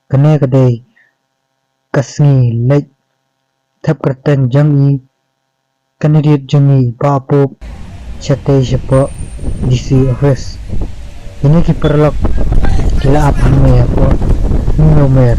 kene kadai kasngi lek thap kerten jangi kandidat jangi papop chate siapa DC office ini kiperlok kila apa me apa nomer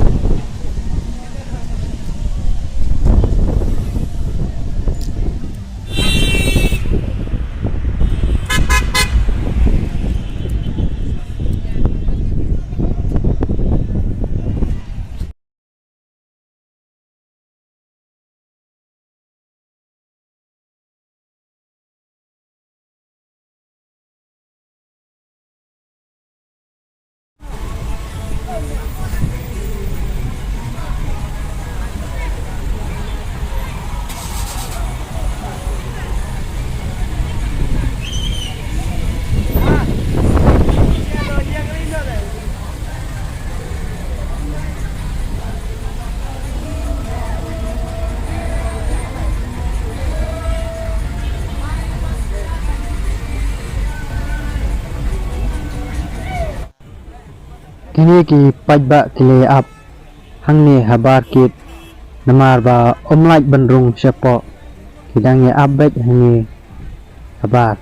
kini ki pajba kile up hangni habar kit namar ba omlike bandrung siapa kidangnya update hangi habar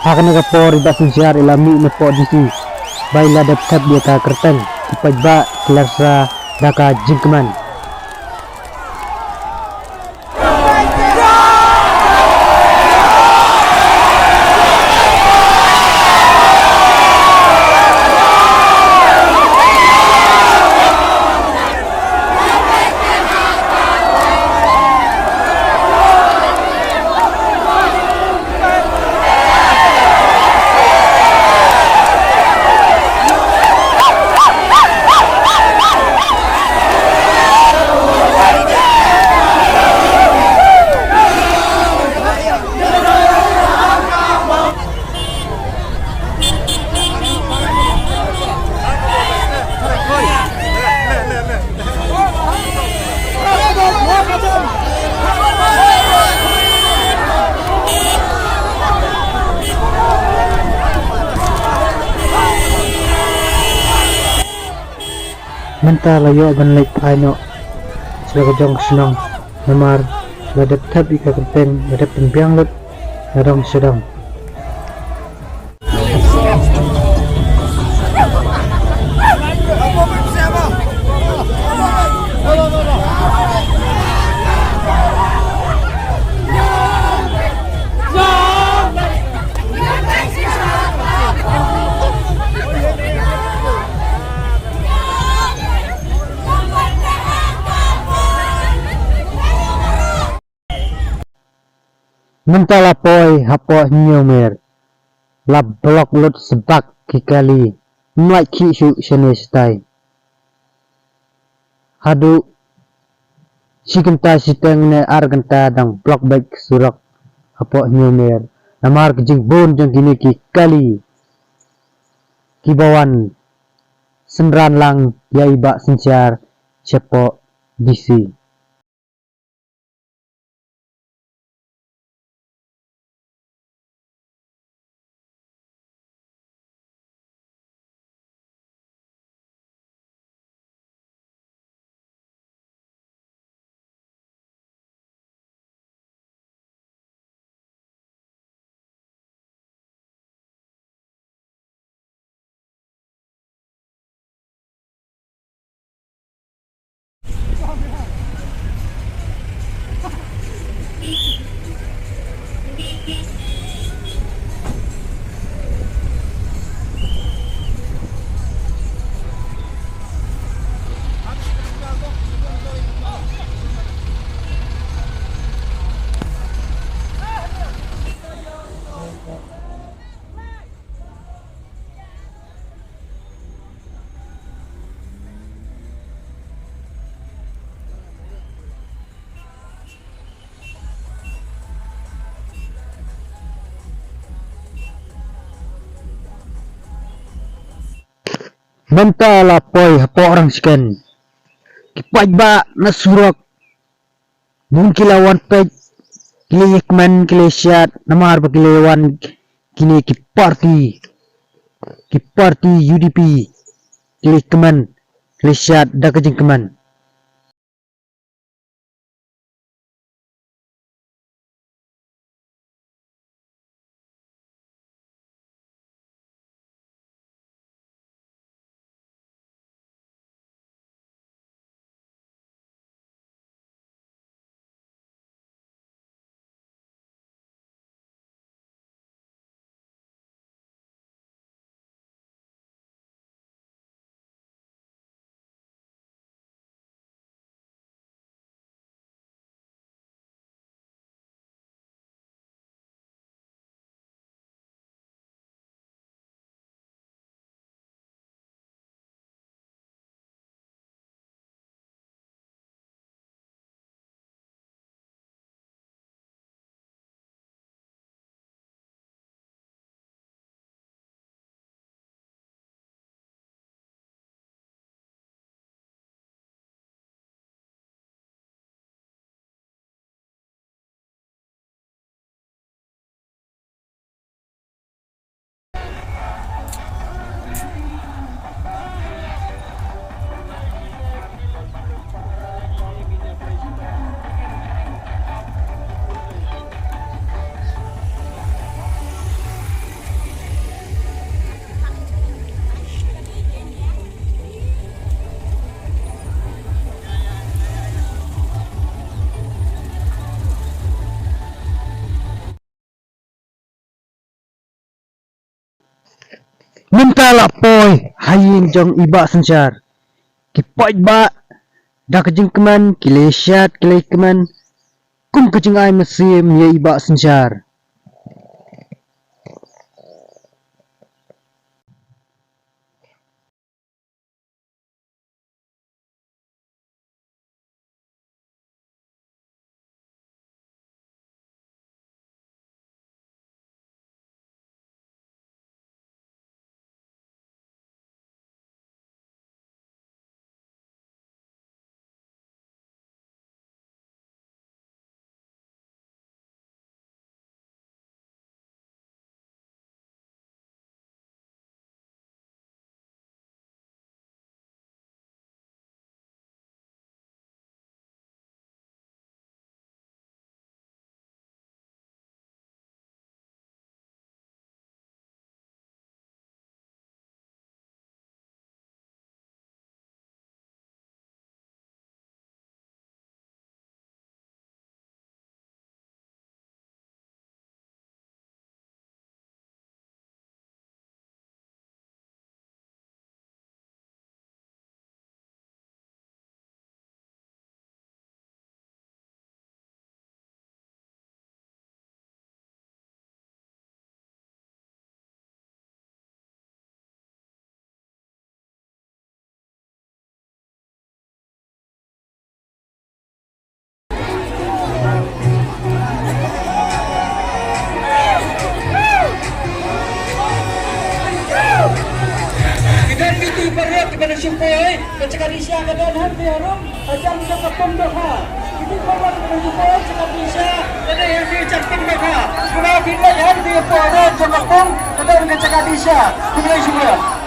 Hakana ka por iba sinsyar ilami na po disi bayla dapkat dia ka kerteng ipajba kelarsa daka jingkeman menta layo ban lek paino sila jong senang namar ladap tab ika kerteng ladap tempiang lut ladong sedang mentala poi hapo nyomer la blok lut sebak kikali nuai ki su senestai hadu sikenta siteng ne argenta dang blok baik surak hapo nyomer namar kejing bon jang kini kikali kibawan senran lang yaiba sinsyar sepo DC Mentala poi hapo orang sikan. Kipai ba na surak. Bun kilawan pej. Kili ikman kili syat. Namar ba kilawan kini kiparti UDP. Kili keman. Kili syat da kejeng keman. Mentala poi hayin jong iba sensyar. Kipai ba da kejeng keman kili syat kili keman. Kum kejeng ai mesim ye iba sensyar. kepada supaya cakap Isya keadaan hati harum ajam jangka pemdoha ini kawan kepada supaya cakap Isya ada yang diucapkan mereka sebab kita yang dia pada jangka pem keadaan cakap Isya kepada supaya